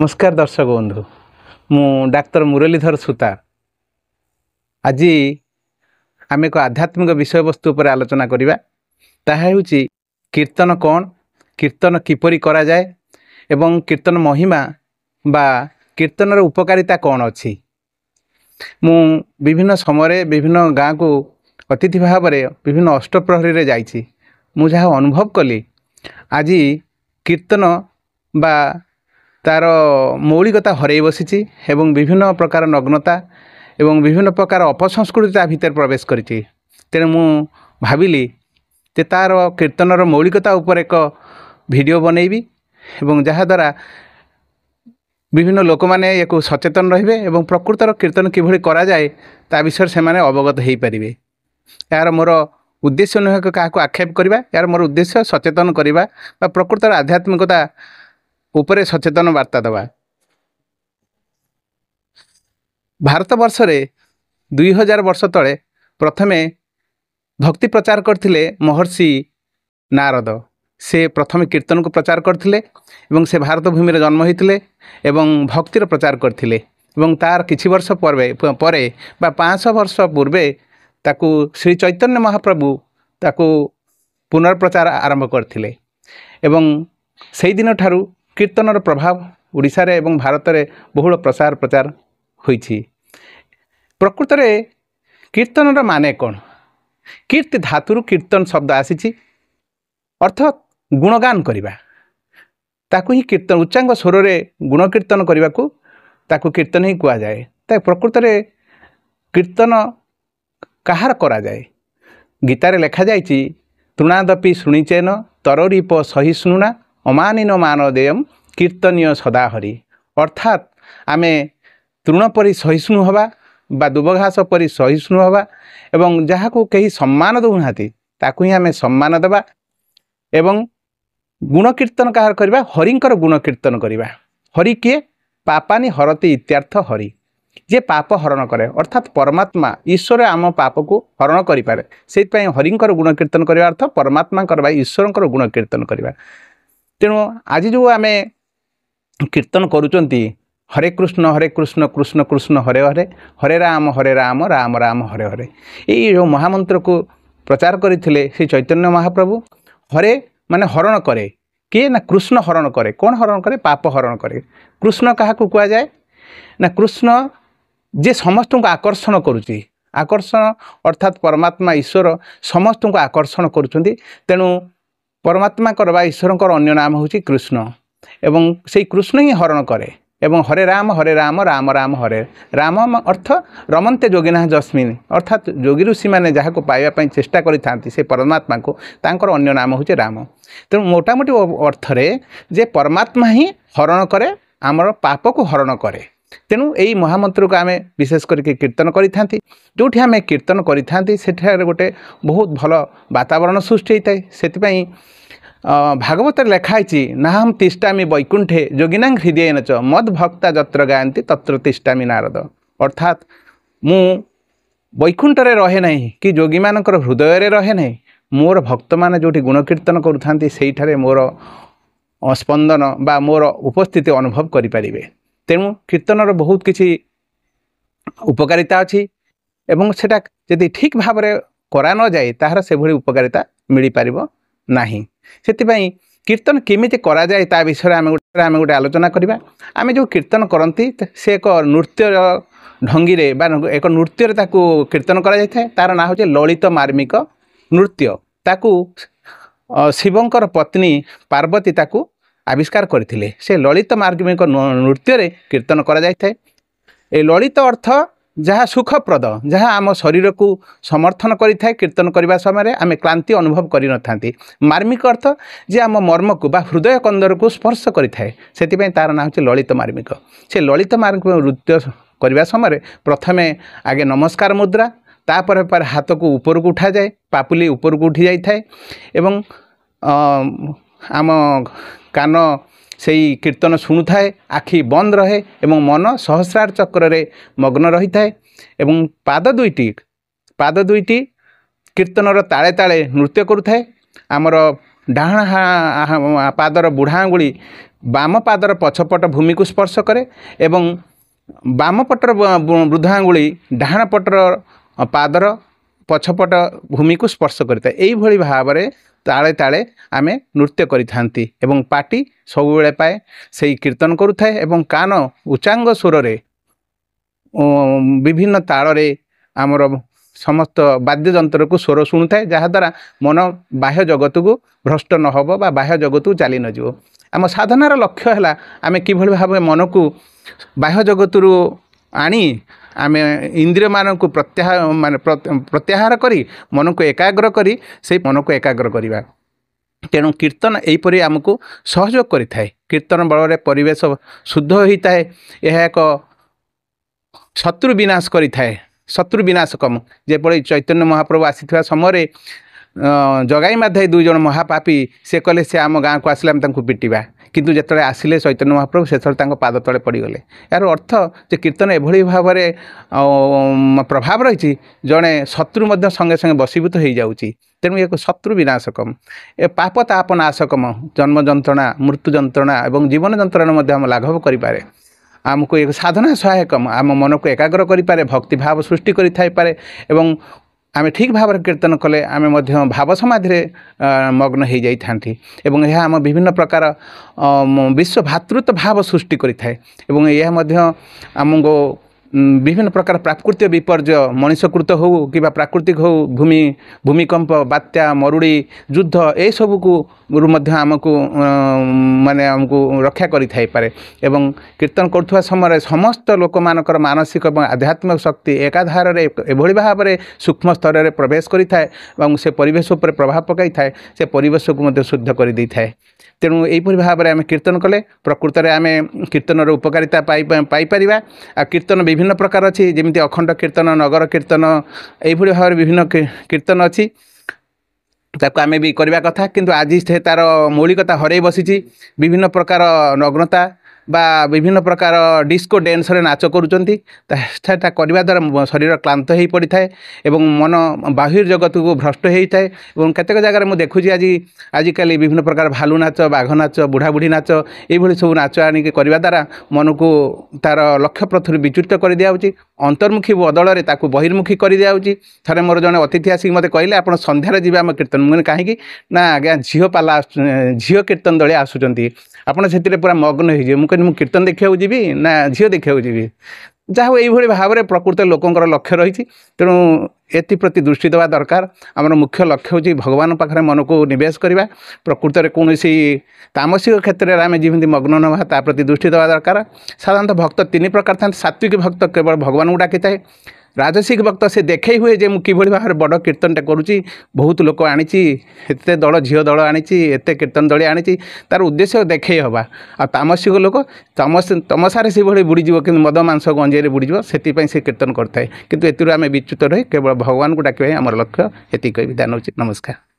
नमस्कार दर्शक बंधु मु डाक्तर मुरलीधर सुतार आज आम एक आध्यात्मिक विषय वस्तु पर आलोचना करिबा ताहा हेउची कीर्तन कौन कीर्तन किपरि करा जाए एवं कीर्तन महिमा बा कीर्तनर उपकारिता कौन अछि। मु विभिन्न समय विभिन्न गाँ को अतिथि भाव में विभिन्न अष्टप्रहरी रे जाइछि। मु जहाँ अनुभव कली आज कीर्तन बा तार मौलिकता हरई बसी एवं विभिन्न प्रकार नग्नता एवं विभिन्न प्रकार अपसंस्कृति भितर प्रवेश करिछि। तेणु मु भाविली जे तार कीर्तनर मौलिकता उपर एक वीडियो बनैबी एवं जहाँ द्वारा विभिन्न लोक माने एक सचेतन रहिबे एवं प्रकृतर कीर्तन किभଳି करा जाए ता विषय से माने अवगत हेई परिबे। यार मोर उद्देश्य नुहे क्या आक्षेप करवा, यार मोर उद्देश्य सचेतन करवा बा प्रकृतर आध्यात्मिकता उपरे सचेतन वार्ता दवा। भारत वर्ष रे 2000 वर्ष तले प्रथमे भक्ति प्रचार करथिले महर्षि नारद। से प्रथमे कीर्तन को प्रचार करथिले एवं से भारत भूमि रे जन्म होइथिले एवं भक्तिर प्रचार करथिले एवं तार किछि वर्ष परे बा 500 वर्ष पूर्वे ताकू श्री चैतन्य महाप्रभु ताकू पुनर्प्रचार आरंभ करथिले एवं सेहि दिन ठारू कीर्तनर प्रभाव ओडिशा रे एवं भारत रे बहुल प्रसार प्रचार होइछि। प्रकृत रे कीर्तनर माने कोन? कीर्ति धातुरु कीर्तन शब्द आसीछि, अर्थात गुणगान करिबा। ताकू ही कीर्तन उच्चांग स्वर रे गुण कीर्तन करिबाकू ताकू कीर्तन ही कुआ जाए। ता प्रकृत रे कीर्तन काहार करा जाए? गीतारे लेखा जाइछि तृणादपि शुणिचेन तरोरीप सहिष्णुना अमानिन मानदेयम कीर्तनीय सदा हरि। अर्थात आमे तृण परि सहिष्णु हवा बा दुबघास परि सहिष्णु हवा एवं जहाँ को कहीं सम्मान दउनाहाती ताकू ही आमे सम्मान देबा एवं गुण कीर्तन काहार करबा? हरिंकर गुण कीर्तन करबा। हरि किए? पापानि हरति इत्यार्थ हरि, जे पाप हरण करे अर्थात परमात्मा ईश्वर आम पाप को हरण करि पारे। सेति हरिंकर गुण कीर्तन करबा अर्थ परमात्मा करबा ईश्वरंकर गुण कीर्तन करबा। तेणु आज जो आम कीर्तन करुचंती हरे कृष्ण कृष्ण कृष्ण हरे हरे हरे राम राम राम हरे हरे, ये जो महामंत्र को प्रचार करथिले श्री चैतन्य महाप्रभु। हरे माने हरण करे, किए ना कृष्ण हरण करे। कौन हरण करे? पाप हरण करे। कृष्ण क्या कुआ जाए ना? कृष्ण जे समस्त को आकर्षण करुच्ची, आकर्षण अर्थात परमात्मा ईश्वर समस्त को आकर्षण करुँच। तेणु परमात्मा करवा ईश्वर अन्य नाम हूँ कृष्ण एवं से कृष्ण ही हरण करे एवं हरे राम राम राम हरे राम अर्थ रमन्ते जोगिना जस्मिन, अर्थात जोगी ऋषि मैंने जहाँ को पाइबा चेष्टा करि से परमात्मा को तांकर अन्य नाम हूँ राम। तेणु मोटामोटी अर्थरे जे परमात्मा ही हरण करे, आमर पाप को हरण करे। तेणु यही महामंत्र को आम विशेष करके कीर्तन करि जोठी आम कीर्तन करि सेठारे गोटे बहुत भल वातावरण सृष्टि होता है। से भागवत लेखाई नाहम तिष्ठामि वैकुंठे जोगिनां हृदयेन च मद भक्ता जत्र गायन्ति तत्र तिष्ठामि नारद। अर्थात मु वैकुंठरे रहे नहीं कि जोगी मानकर हृदय रे रहे नहीं, मोर भक्त माने जोठी गुण कीर्तन करुथांती सेठारे मोर स्पंदन बा मोर उपस्थिति अनुभव करि परिबे। तेणु कीर्तनर बहुत किसी उपकारिता अच्छी एवं सेटा यदि ठीक भाव में करा न जाए ताहार से भली उपकारिता मिल पार नहीं। सेतिपई कीर्तन केमिति करा जाए ता विषय आम गोटे आलोचना करबा। आम जो कीर्तन करती से एक नृत्य ढंगी रे बा एक नृत्य ताकू कीर्तन करा जाय थाए। तार ना होचे ललित मार्मिक नृत्य। ताकू शिवंकर पत्नी पार्वती ताकू आविष्कार करथिले। से ललित मार्मिक नृत्य रे कीर्तन करा जाय थाए। ए ललित अर्थ जहाँ सुखप्रद, जहाँ आम शरीर को समर्थन करि थाए। कीर्तन करने समय आम क्लांति अनुभव करि न थांती। मार्मिक अर्थ जे आम मर्म को बा हृदय कंदर को स्पर्श करि थाए, सेतिपई तार ना होचे ललित मार्मिक। से ललित मार्मिक नृत्य करने समय प्रथमे आगे नमस्कार मुद्रा, तापर पर हाथ को ऊपर को उठा जाए, पापुली ऊपर को उठी जाई थाए एवं आम कान से कीर्तन शुणु थाए, आखि बंद रहे एवं मन सहस्रार चक्र रे मग्न रही थाए एवं पाद दुईटी कीर्तनर ताले ताले नृत्य करुथाए। आमर डाहाण पादर बुढ़ा आंगुली ବାମ ପାଦର ପଛପଟ ଭୂମିକୁ ସ୍ପର୍ଶ କରେ ଏବଂ ବାମ ପଟର ବୃଦ୍ଧ ଆଙ୍ଗୁଳି ଡାହାଣ ପଟର ପାଦର ପଛପଟ ଭୂମିକୁ ସ୍ପର୍ଶ କରିଥାଏ। ଏଇଭଳି ଭାବରେ ତାଳେ ତାଳେ ଆମେ ନୃତ୍ୟ କରିଥାନ୍ତି ଏବଂ ପାଟି ସବୁବେଳେ ପାଏ ସେଇ କୀର୍ତ୍ତନ କରୁଥାଏ ଏବଂ କାନ ଉଚ୍ଚାଙ୍ଗ ସ୍ୱରରେ ବିଭିନ୍ନ ତାଳରେ ଆମର ସମସ୍ତ ବାଦ୍ୟଯନ୍ତ୍ରକୁ ସ୍ୱର ଶୁଣୁଥାଏ, ଯାହାଦ୍ୱାରା ମନ ବାହ୍ୟ ଜଗତକୁ ଭ୍ରଷ୍ଟ ନ ହେବ ବା ବାହ୍ୟ ଜଗତକୁ ଚାଲି ନଯିବ। ଆମ ସାଧନାର ଲକ୍ଷ୍ୟ ହେଲା ଆମେ କିଭଳି ଭାବେ ମନକୁ ବାହ୍ୟ ଜଗତରୁ ଆଣି ଆମେ ଇନ୍ଦ୍ରିୟମାନଙ୍କୁ ପ୍ରତ୍ୟାହାର କରି ମନକୁ ଏକାଗ୍ର କରି ସେଇ ମନକୁ ଏକାଗ୍ର କରିବା। ତେଣୁ କୀର୍ତ୍ତନ ଏହିପରି ଆମକୁ ସହଯୋଗ କରିଥାଏ। କୀର୍ତ୍ତନ ବଳରେ ପରିବେଶ ଶୁଦ୍ଧ ହୋଇଥାଏ। ଏହା ଏକ ଶତ୍ରୁ ବିନାଶ କରିଥାଏ, ଶତ୍ରୁ ବିନାଶକମ। ଯେପରି ଚୈତନ୍ୟ ମହାପ୍ରଭୁ ଆସିଥିବା ସମୟରେ ଜଗାଇ ମାଧାଇ 2 ଜଣ ମହାପାପୀ ସେ କଲେ ସେ ଆମ ଗାଁକୁ ଆସିଲେ ଆମେ ତାଙ୍କୁ ପିଟିବା, କିନ୍ତୁ ଯେତେବେଳେ ଆସିଲେ ଚୈତନ୍ୟ ମହାପ୍ରଭୁ ସେତେବେଳେ ତାଙ୍କ ପାଦ ତଳେ ପଡ଼ିଗଲେ। ଏହାର ଅର୍ଥ ଯେ କୀର୍ତ୍ତନ ଏଭଳି ଭାବରେ ପ୍ରଭାବ ରହିଛି, ଜଣେ ଶତ୍ରୁ ମଧ୍ୟ ସଙ୍ଗେ ସଙ୍ଗେ ବଶୀଭୂତ ହୋଇଯାଉଛି। ତେଣୁ ଏକ ଶତ୍ରୁ ବିନାଶକମ, ଏ ପାପ ତାପ ନାଶକମ। ଜନ୍ମ ଯନ୍ତ୍ରଣା, ମୃତ୍ୟୁ ଯନ୍ତ୍ରଣା ଏବଂ ଜୀବନ ଯନ୍ତ୍ରଣା ମଧ୍ୟ ଆମ ଲାଘବ କରିପାରେ। ଆମକୁ ଏକ ସାଧନା ସହାୟକମ, ଆମ ମନକୁ ଏକାଗ୍ର କରିପାରେ, ଭକ୍ତିଭାବ ସୃଷ୍ଟି କରିଥାଇପାରେ ଏବଂ ଆମେ ଠିକ୍ ଭାବରେ କୀର୍ତ୍ତନ କଲେ ଆମେ ମଧ୍ୟ ଭାବ ସମାଧିରେ ମଗ୍ନ ହୋଇଯାଇଥାନ୍ତି ଏବଂ ଏହା ଆମ ବିଭିନ୍ନ ପ୍ରକାର ବିଶ୍ୱ ଭାତୃତ୍ୱ ଭାବ ସୃଷ୍ଟି କରିଥାଏ ଏବଂ ଏହା ମଧ୍ୟ ଆମକୁ ବିଭିନ୍ନ ପ୍ରକାର ପ୍ରାକୃତିକ ବିପର୍ଯ୍ୟୟ ମଣିଷକୃତ ହେଉ କିମ୍ବା ପ୍ରାକୃତିକ ହେଉ, ଭୂମିକମ୍ପ, ବାତ୍ୟା, ମରୁଡ଼ି, ଯୁଦ୍ଧ ଏସବୁକୁ ମଧ୍ୟ ଆମକୁ ଆମକୁ ରକ୍ଷା କରିଥାଇପାରେ ଏବଂ କୀର୍ତ୍ତନ କରୁଥିବା ସମୟରେ ସମସ୍ତ ଲୋକମାନଙ୍କର ମାନସିକ ଏବଂ ଆଧ୍ୟାତ୍ମିକ ଶକ୍ତି ଏକାଧାରରେ ଏଭଳି ଭାବରେ ସୂକ୍ଷ୍ମ ସ୍ତରରେ ପ୍ରବେଶ କରିଥାଏ ଏବଂ ସେ ପରିବେଶ ଉପରେ ପ୍ରଭାବ ପକାଇଥାଏ, ସେ ପରିବେଶକୁ ମଧ୍ୟ ଶୁଦ୍ଧ କରିଦେଇଥାଏ। ତେଣୁ ଏହିପରି ଭାବରେ ଆମେ କୀର୍ତ୍ତନ କଲେ ପ୍ରକୃତରେ ଆମେ କୀର୍ତ୍ତନର ଉପକାରିତା ପାଇପାରିବା। ଆଉ କୀର୍ତ୍ତନ ବିଭିନ୍ନ ପ୍ରକାର ଅଛି, ଯେମିତି ଅଖଣ୍ଡ କୀର୍ତ୍ତନ, ନଗର କୀର୍ତ୍ତନ, ଏଇଭଳି ଭାବରେ ବିଭିନ୍ନ କୀର୍ତ୍ତନ ଅଛି। ତାକୁ ଆମେ ବି କରିବା କଥା, କିନ୍ତୁ ଆଜି ସେ ତା'ର ମୌଳିକତା ହରାଇ ବସିଛି। ବିଭିନ୍ନ ପ୍ରକାର ନଗ୍ନତା ବା ବିଭିନ୍ନ ପ୍ରକାର ଡିସ୍କୋ ଡ୍ୟାନ୍ସରେ ନାଚ କରୁଛନ୍ତି। ସେଟା କରିବା ଦ୍ୱାରା ଶରୀର କ୍ଳାନ୍ତ ହୋଇ ପଡ଼ିଥାଏ ଏବଂ ମନ ବାହ୍ୟ ଜଗତକୁ ଭ୍ରଷ୍ଟ ହୋଇଥାଏ ଏବଂ କେତେକ ଜାଗାରେ ମୁଁ ଦେଖୁଛି ଆଜିକାଲି ବିଭିନ୍ନ ପ୍ରକାର ଭାଲୁ ନାଚ, ବାଘ ନାଚ, ବୁଢ଼ାବୁଢ଼ୀ ନାଚ, ଏଇଭଳି ସବୁ ନାଚ ଆଣିକି କରିବା ଦ୍ୱାରା ମନକୁ ତା'ର ଲକ୍ଷ୍ୟ ପଥରୁ ବିଚ୍ୟୁତ କରିଦିଆଯାଉଛି। ଅନ୍ତର୍ମୁଖୀ ବଦଳରେ ତାକୁ ବହିର୍ମୁଖୀ କରିଦିଆଯାଉଛି। ଥରେ ମୋର ଜଣେ ଅତିଥି ଆସିକି ମୋତେ କହିଲେ, ଆପଣ ସନ୍ଧ୍ୟାରେ ଯିବେ ଆମ କୀର୍ତ୍ତନ। ମୁଁ କହିଲି କାହିଁକି? ନା ଆଜ୍ଞା ଝିଅ କୀର୍ତ୍ତନ ଦଳିଆ ଆସୁଛନ୍ତି, ଆପଣ ସେଥିରେ ପୁରା ମଗ୍ନ ହେଇଯିବେ। ମୁଁ କହିଲି ମୁଁ କୀର୍ତ୍ତନ ଦେଖିବାକୁ ଯିବି ନା ଝିଅ ଦେଖିବାକୁ ଯିବି? ଯାହା ହଉ ଏଇଭଳି ଭାବରେ ପ୍ରକୃତ ଲୋକଙ୍କର ଲକ୍ଷ୍ୟ ରହିଛି। ତେଣୁ ଏଥିପ୍ରତି ଦୃଷ୍ଟି ଦେବା ଦରକାର। ଆମର ମୁଖ୍ୟ ଲକ୍ଷ୍ୟ ହେଉଛି ଭଗବାନଙ୍କ ପାଖରେ ମନକୁ ନିବେଶ କରିବା। ପ୍ରକୃତରେ କୌଣସି ତାମସିକ କ୍ଷେତ୍ରରେ ଆମେ ଯେମିତି ମଗ୍ନ ନ ହେବା ତା ପ୍ରତି ଦୃଷ୍ଟି ଦେବା ଦରକାର। ସାଧାରଣତଃ ଭକ୍ତ 3 ପ୍ରକାର ଥାନ୍ତି। ସାତ୍ୱିକ ଭକ୍ତ କେବଳ ଭଗବାନଙ୍କୁ ଡାକିଥାଏ। ରାଜସିକ ଭକ୍ତ ସେ ଦେଖେଇ ହୁଏ ଯେ ମୁଁ କିଭଳି ଭାବରେ ବଡ଼ କୀର୍ତ୍ତନଟା କରୁଛି, ବହୁତ ଲୋକ ଆଣିଛି, ଏତେ ଦଳ ଝିଅ ଦଳ ଆଣିଛି, ଏତେ କୀର୍ତ୍ତନ ଦଳି ଆଣିଛି, ତାର ଉଦ୍ଦେଶ୍ୟ ଦେଖେଇ ହେବା। ଆଉ ତାମସିକ ଲୋକ ତମସାରେ ସେଭଳି ବୁଡ଼ିଯିବ, କିନ୍ତୁ ମଦ ମାଂସ ଗଞ୍ଜେଇରେ ବୁଡ଼ିଯିବ, ସେଥିପାଇଁ ସେ କୀର୍ତ୍ତନ କରିଥାଏ। କିନ୍ତୁ ଏଥିରୁ ଆମେ ବିଚ୍ୟୁତ ରହି କେବଳ ଭଗବାନଙ୍କୁ ଡାକିବା ହିଁ ଆମର ଲକ୍ଷ୍ୟ। ଏତିକି କହି ବିଦାୟ ନେଉଛି। ନମସ୍କାର।